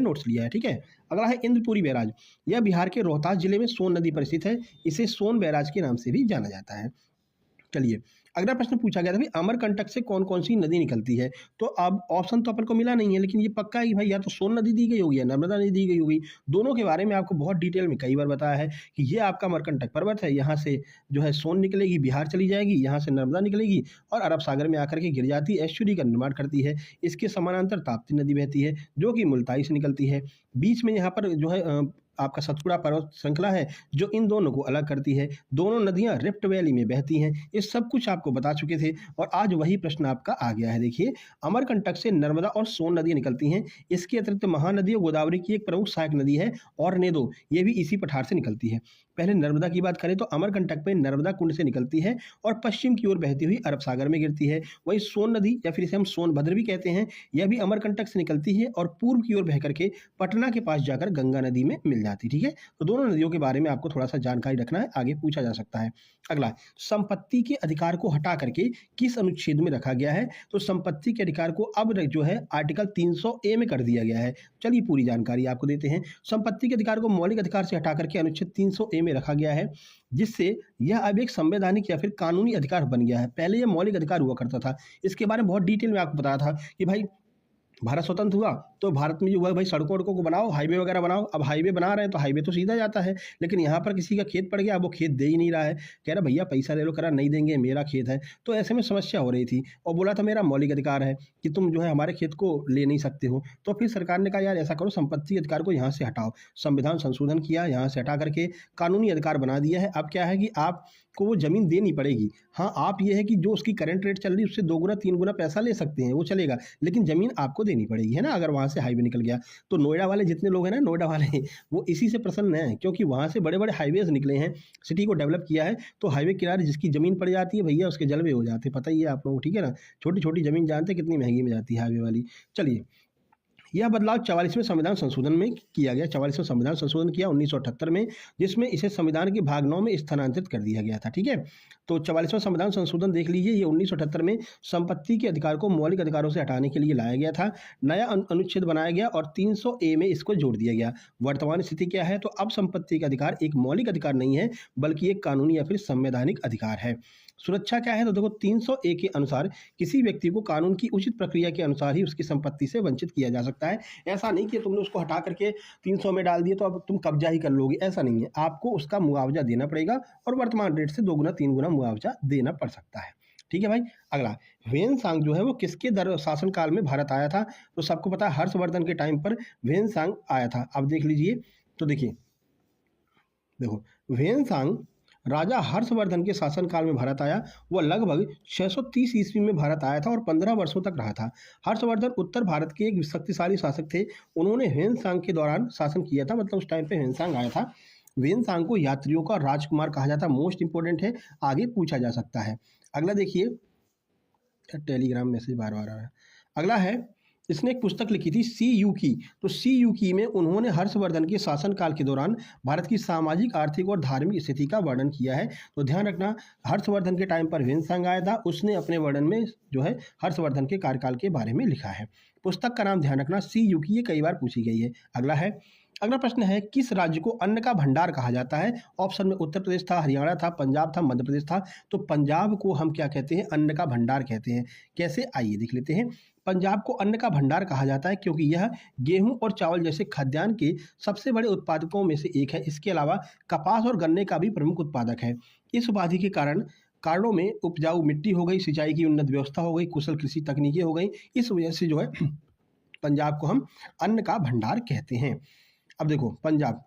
Notes लिया है, ठीक है। अगला है इंद्रपुरी बैराज, यह बिहार के रोहतास जिले में सोन नदी पर स्थित है, इसे सोन बैराज के नाम से भी जाना जाता है। चलिए, अगला प्रश्न पूछा गया था भाई अमरकंटक से कौन कौन सी नदी निकलती है। तो अब ऑप्शन तो अपन को मिला नहीं है, लेकिन ये पक्का है कि भाई या तो सोन नदी दी गई होगी या नर्मदा नदी दी गई होगी। दोनों के बारे में आपको बहुत डिटेल में कई बार बताया है कि ये आपका अमरकंटक पर्वत है, यहाँ से जो है सोन निकलेगी, बिहार चली जाएगी, यहाँ से नर्मदा निकलेगी और अरब सागर में आकर के गिर जाती है, एस्चुरी का निर्माण करती है। इसके समानांतर ताप्ती नदी बहती है जो कि मुल्ताई से निकलती है। बीच में यहाँ पर जो है आपका सतपुड़ा पर्वत श्रृंखला है जो इन दोनों को अलग करती है। दोनों नदियां रिफ्ट वैली में बहती हैं। ये सब कुछ आपको बता चुके थे और आज वही प्रश्न आपका आ गया है। देखिए, अमरकंटक से नर्मदा और सोन नदियां निकलती हैं। इसके अतिरिक्त महानदी और गोदावरी की एक प्रमुख सहायक नदी है और नेदो, ये भी इसी पठार से निकलती है। पहले नर्मदा की बात करें तो अमरकंटक में नर्मदा कुंड से निकलती है और पश्चिम की ओर बहती हुई अरब सागर में गिरती है। वही सोन नदी या फिर इसे हम सोनभद्र भी कहते हैं, यह भी अमरकंटक से निकलती है और पूर्व की ओर बह करके पटना के पास जाकर गंगा नदी में मिल जाती, ठीक है। तो दोनों नदियों के बारे में आपको थोड़ा सा जानकारी रखना है, आगे पूछा जा सकता है। अगला, संपत्ति के अधिकार को हटा करके किस अनुच्छेद में रखा गया है। तो संपत्ति के अधिकार को अब जो है आर्टिकल 300A में कर दिया गया है। चलिए पूरी जानकारी आपको देते हैं। संपत्ति के अधिकार को मौलिक अधिकार से हटा करके अनुच्छेद 300A में रखा गया है, जिससे यह अब एक संवैधानिक या फिर कानूनी अधिकार बन गया है। पहले यह मौलिक अधिकार हुआ करता था। इसके बारे में बहुत डिटेल में आपको बताया था कि भाई भारत स्वतंत्र हुआ तो भारत में जो हुआ भाई सड़कों को बनाओ, हाईवे वगैरह बनाओ। अब हाईवे बना रहे हैं तो हाईवे तो सीधा जाता है, लेकिन यहाँ पर किसी का खेत पड़ गया, अब वो खेत दे ही नहीं रहा है, कह रहा भैया पैसा ले लो, करा नहीं देंगे, मेरा खेत है। तो ऐसे में समस्या हो रही थी और बोला था मेरा मौलिक अधिकार है कि तुम जो है हमारे खेत को ले नहीं सकते हो। तो फिर सरकार ने कहा यार ऐसा करो, संपत्ति अधिकार को यहाँ से हटाओ। संविधान संशोधन किया, यहाँ से हटा करके कानूनी अधिकार बना दिया है। अब क्या है कि आपको वो जमीन देनी पड़ेगी। हाँ, आप ये है कि जो उसकी करंट रेट चल रही है उससे 2 गुना 3 गुना पैसा ले सकते हैं, वो चलेगा, लेकिन जमीन आपको देनी पड़ेगी, है ना। अगर वहाँ से हाईवे निकल गया तो नोएडा वाले जितने लोग हैं ना, नोएडा वाले वो इसी से प्रसन्न हैं, क्योंकि वहाँ से बड़े बड़े हाईवेज निकले हैं, सिटी को डेवलप किया है। तो हाईवे किनारे जिसकी जमीन पड़ जाती है भैया उसके जलवे हो जाते हैं, पता ही है आप लोगों को, ठीक है ना। छोटी छोटी जमीन जानते हैं कितनी महंगी में जाती है हाईवे वाली। चलिए, यह बदलाव 44वें संविधान संशोधन में किया गया। 44वां संविधान संशोधन किया 1978 में, जिसमें इसे संविधान के भाग 9 में स्थानांतरित कर दिया गया था, ठीक है। तो 44वां संविधान संशोधन देख लीजिए, ये 1978 में संपत्ति के अधिकार को मौलिक अधिकारों से हटाने के लिए लाया गया था। नया अनुच्छेद बनाया गया और 300A में इसको जोड़ दिया गया। वर्तमान स्थिति क्या है, तो अब संपत्ति का अधिकार एक मौलिक अधिकार नहीं है बल्कि एक कानूनी या फिर संवैधानिक अधिकार है। सुरक्षा क्या है, तो देखो 300A के अनुसार किसी व्यक्ति को कानून की उचित प्रक्रिया के अनुसार ही उसकी संपत्ति से वंचित किया जा सकता है। ऐसा नहीं कि तुमने उसको हटा करके 300 में डाल दिए तो अब तुम कब्जा ही कर लोगे, ऐसा नहीं है। आपको उसका मुआवजा देना पड़ेगा और वर्तमान रेट से 2 गुना 3 गुना मुआवजा देना पड़ सकता है, ठीक है भाई। अगला, ह्वेनसांग जो है वो किसके शासन काल में भारत आया था। तो सबको पता है हर्षवर्धन के टाइम पर ह्वेनसांग आया था। अब देख लीजिए, तो देखो ह्वेनसांग राजा हर्षवर्धन के शासनकाल में भारत आया। वह लगभग 630 ईस्वी में भारत आया था और 15 वर्षों तक रहा था। हर्षवर्धन उत्तर भारत के एक शक्तिशाली शासक थे। उन्होंने ह्वेनसांग के दौरान शासन किया था, मतलब उस टाइम पे ह्वेनसांग आया था। ह्वेनसांग को यात्रियों का राजकुमार कहा जाता है, मोस्ट इंपोर्टेंट है, आगे पूछा जा सकता है। अगला देखिए, टेलीग्राम मैसेज बार बार आ रहा है। अगला है, इसने एक पुस्तक लिखी थी सी यू की। तो सी यू की में उन्होंने हर्षवर्धन के शासनकाल के दौरान भारत की सामाजिक, आर्थिक और धार्मिक स्थिति का वर्णन किया है। तो ध्यान रखना, हर्षवर्धन के टाइम पर ह्वेनसांग आया था, उसने अपने वर्णन में जो है हर्षवर्धन के कार्यकाल के बारे में लिखा है। पुस्तक का नाम ध्यान रखना सी यू की, ये कई बार पूछी गई है। अगला प्रश्न है, किस राज्य को अन्न का भंडार कहा जाता है। ऑप्शन में उत्तर प्रदेश था, हरियाणा था, पंजाब था, मध्य प्रदेश था। तो पंजाब को हम क्या कहते हैं, अन्न का भंडार कहते हैं। कैसे, आइए देख लेते हैं। पंजाब को अन्न का भंडार कहा जाता है क्योंकि यह गेहूं और चावल जैसे खाद्यान्न के सबसे बड़े उत्पादकों में से एक है। इसके अलावा कपास और गन्ने का भी प्रमुख उत्पादक है। इस उपाधि के कारणों में उपजाऊ मिट्टी हो गई, सिंचाई की उन्नत व्यवस्था हो गई, कुशल कृषि तकनीकें हो गई। इस वजह से जो है पंजाब को हम अन्न का भंडार कहते हैं। अब देखो, पंजाब,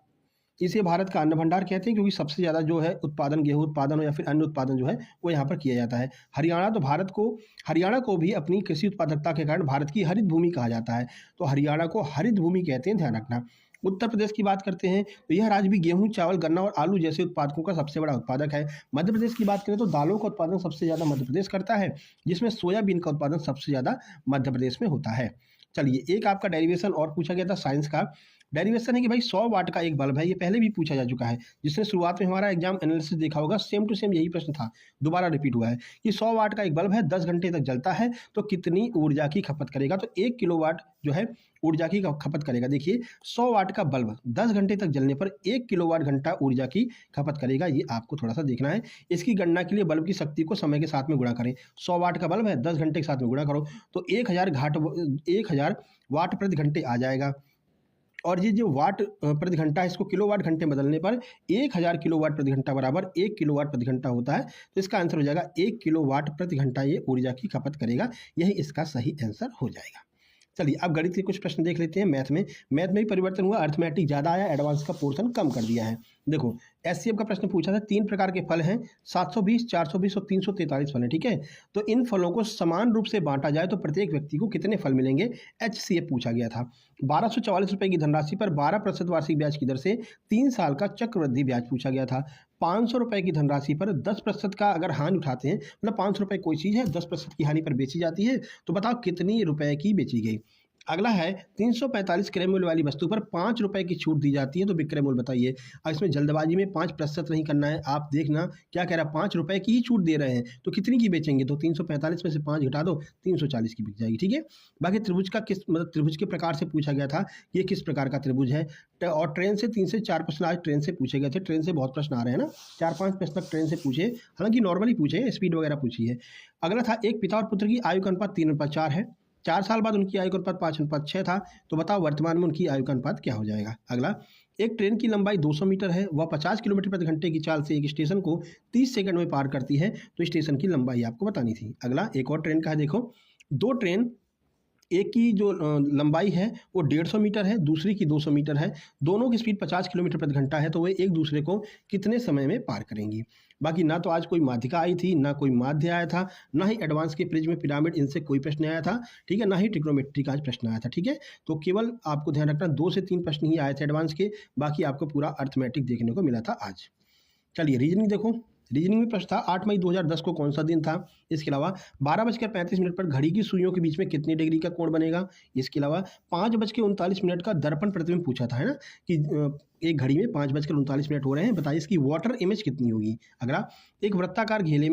इसे भारत का अन्न भंडार कहते हैं क्योंकि सबसे ज़्यादा जो है उत्पादन, गेहूं उत्पादन हो या फिर अन्य उत्पादन जो है वो यहाँ पर किया जाता है। हरियाणा को भी अपनी कृषि उत्पादकता के कारण भारत की हरित भूमि कहा जाता है। तो हरियाणा को हरित भूमि कहते हैं, ध्यान रखना। उत्तर प्रदेश की बात करते हैं तो यह राज्य भी गेहूं, चावल, गन्ना और आलू जैसे उत्पादकों का सबसे बड़ा उत्पादक है। मध्य प्रदेश की बात करें तो दालों का उत्पादन सबसे ज़्यादा मध्य प्रदेश करता है, जिसमें सोयाबीन का उत्पादन सबसे ज़्यादा मध्य प्रदेश में होता है। चलिए, एक आपका डेरिवेशन और पूछा गया था साइंस का। डेरिवेशन है कि भाई 100 वाट का एक बल्ब है, ये पहले भी पूछा जा चुका है, जिसने शुरुआत में हमारा एग्जाम एनालिसिस देखा होगा, सेम टू सेम यही प्रश्न था, दोबारा रिपीट हुआ है कि 100 वाट का एक बल्ब है, 10 घंटे तक जलता है तो कितनी ऊर्जा की खपत करेगा। तो 1 किलोवाट जो है ऊर्जा की खपत करेगा। देखिए 100 वाट का बल्ब 10 घंटे तक जलने पर 1 किलोवाट घंटा ऊर्जा की खपत करेगा। ये आपको थोड़ा सा देखना है। इसकी गणना के लिए बल्ब की शक्ति को समय के साथ में गुणा करें। 100 वाट का बल्ब है, 10 घंटे के साथ में गुणा करो तो 1000 वाट प्रति घंटे आ जाएगा। और ये जो वाट प्रति घंटा है, इसको किलोवाट घंटे में बदलने पर 1000 किलोवाट प्रति घंटा बराबर 1 किलोवाट प्रति घंटा होता है। तो इसका आंसर हो जाएगा 1 किलोवाट प्रति घंटा ये ऊर्जा की खपत करेगा। यही इसका सही आंसर हो जाएगा। चलिए अब गणित के कुछ प्रश्न देख लेते हैं। मैथ में भी परिवर्तन हुआ, अर्थमेटिक ज़्यादा आया, एडवांस का पोर्शन कम कर दिया है। देखो एससीएफ का प्रश्न पूछा था, 3 प्रकार के फल हैं, 720, 420 और 343 फल हैं, ठीक है। तो इन फलों को समान रूप से बांटा जाए तो प्रत्येक व्यक्ति को कितने फल मिलेंगे, एचसीएफ पूछा गया था। 1244 रुपये की धनराशि पर 12% वार्षिक ब्याज की दर से 3 साल का चक्रवृद्धि ब्याज पूछा गया था। 500 रुपये की धनराशि पर 10% का अगर हानि उठाते हैं, मतलब 500 रुपये कोई चीज़ है 10% की हानि पर बेची जाती है, तो बताओ कितनी रुपए की बेची गई। अगला है 345 क्रय मूल्य वाली वस्तु पर 5 रुपए की छूट दी जाती है, तो विक्रय मूल्य बताइए। अब इसमें जल्दबाजी में 5% नहीं करना है, आप देखना क्या कह रहा है, 5 रुपए की ही छूट दे रहे हैं, तो कितनी की बेचेंगे, तो 345 में से 5 घटा दो, 340 की बिक जाएगी, ठीक है। बाकी त्रिभुज का किस मतलब त्रिभुज के प्रकार से पूछा गया था, ये किस प्रकार का त्रिभुज है। और ट्रेन से 3 से 4 प्रश्न आज ट्रेन से पूछे गए थे। ट्रेन से बहुत प्रश्न आ रहे हैं ना, 4-5 प्रश्न तक ट्रेन से पूछे, हालांकि नॉर्मली पूछे, स्पीड वगैरह पूछी है। अगला था एक पिता और पुत्र की आयु का अनुपात 3:4 है, 4 साल बाद उनकी आयु का अनुपात 5:6 था, तो बताओ वर्तमान में उनकी आयु का अनुपात क्या हो जाएगा। अगला एक ट्रेन की लंबाई 200 मीटर है, वह 50 किलोमीटर प्रति घंटे की चाल से एक स्टेशन को 30 सेकंड में पार करती है, तो स्टेशन की लंबाई आपको बतानी थी। अगला एक और ट्रेन का है, देखो 2 ट्रेन, एक की जो लंबाई है वो 150 मीटर है, दूसरी की 200 मीटर है, दोनों की स्पीड 50 किलोमीटर प्रति घंटा है, तो वे एक दूसरे को कितने समय में पार करेंगी। बाकी ना तो आज कोई माध्यिका आई थी, ना कोई माध्य आया था, ना ही एडवांस के प्रिज्म पिरामिड इनसे कोई प्रश्न आया था, ठीक है, ना ही ट्रिग्नोमेट्री का आज प्रश्न आया था, ठीक है। तो केवल आपको ध्यान रखना 2 से 3 प्रश्न ही आए थे एडवांस के, बाकी आपको पूरा अर्थमेटिक देखने को मिला था आज। चलिए रीजनिंग देखो। रीजनिंग में प्रश्न था 8 मई 2010 को कौन सा दिन था। इसके अलावा 12:35 पर घड़ी की सुइयों के बीच में कितनी डिग्री का कोण बनेगा। इसके अलावा 5:39 का दर्पण प्रतिबिंब पूछा था, है ना, कि एक घड़ी में 5:39 हो रहे हैं, बताइए इसकी वाटर इमेज कितनी होगी। अगला एक वृत्ताकार घेरे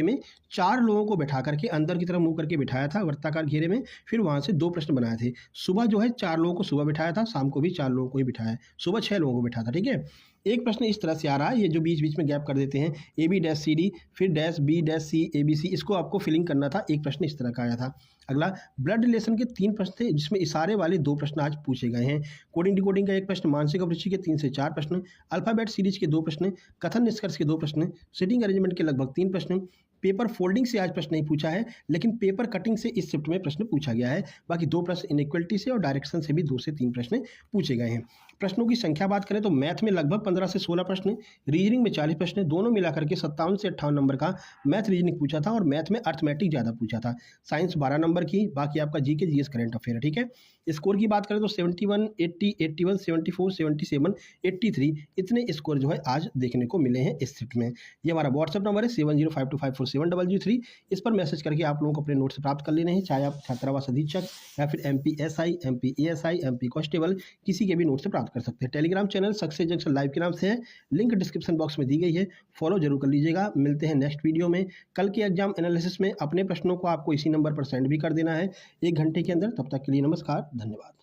में 4 लोगों को बैठा करके अंदर की तरफ मुंह करके बिठाया था वृत्ताकार घेरे में, फिर वहां से 2 प्रश्न बनाए थे। सुबह जो है 4 लोगों को सुबह बिठाया था, शाम को भी 4 लोगों को ही बिठाया, सुबह 6 लोगों को बिठाया था, ठीक है। एक प्रश्न इस तरह से आ रहा है, ये जो बीच बीच में गैप कर देते हैं, AB-CD फिर -B-C ABC, इसको आपको फिलिंग करना था। एक प्रश्न इस तरह का आया था। अगला ब्लड रिलेशन के 3 प्रश्न थे, जिसमें इशारे वाले 2 प्रश्न आज पूछे गए हैं। कोडिंग डिकोडिंग का 1 प्रश्न, मानसिक अभिरुचि के 3 से 4 प्रश्न, अल्फाबेट सीरीज के 2 प्रश्न, कथन निष्कर्ष के 2 प्रश्न, सिटिंग अरेंजमेंट के लगभग 3 प्रश्न। पेपर फोल्डिंग से आज प्रश्न नहीं पूछा है, लेकिन पेपर कटिंग से इस शिफ्ट में प्रश्न पूछा गया है। बाकी 2 प्रश्न इनइक्वलिटी से और डायरेक्शन से भी 2 से 3 प्रश्न पूछे गए हैं। प्रश्नों की संख्या बात करें तो मैथ में लगभग 15 से 16 प्रश्न, रीजनिंग में 40 प्रश्न, दोनों मिलाकर के 57 से 58 नंबर का मैथ रीजनिंग पूछा था, और मैथ में अर्थमेटिक ज़्यादा पूछा था। साइंस 12 नंबर की, बाकी आपका जीके जीएस करंट अफेयर है, ठीक है। स्कोर की बात करें तो 71, 80, 81, 74, 77, 83 इतने स्कोर जो है आज देखने को मिले हैं इस शिफ्ट में। ये हमारा व्हाट्सअप नंबर है 7052547033, इस पर मैसेज करके आप लोगों को अपने नोट्स प्राप्त कर लेने हैं, चाहे आप छात्रावास अधीक्षक या फिर MPSI, MPASI, MP कांस्टेबल किसी के भी नोट से प्राप्त कर सकते हैं। Telegram channel success junction live के नाम से है, लिंक डिस्क्रिप्शन बॉक्स में दी गई है, फॉलो जरूर कर लीजिएगा। मिलते हैं नेक्स्ट वीडियो में। कल के एग्जाम एनालिसिस में अपने प्रश्नों को आपको इसी नंबर पर सेंड भी कर देना है 1 घंटे के अंदर। तब तक के लिए नमस्कार, धन्यवाद।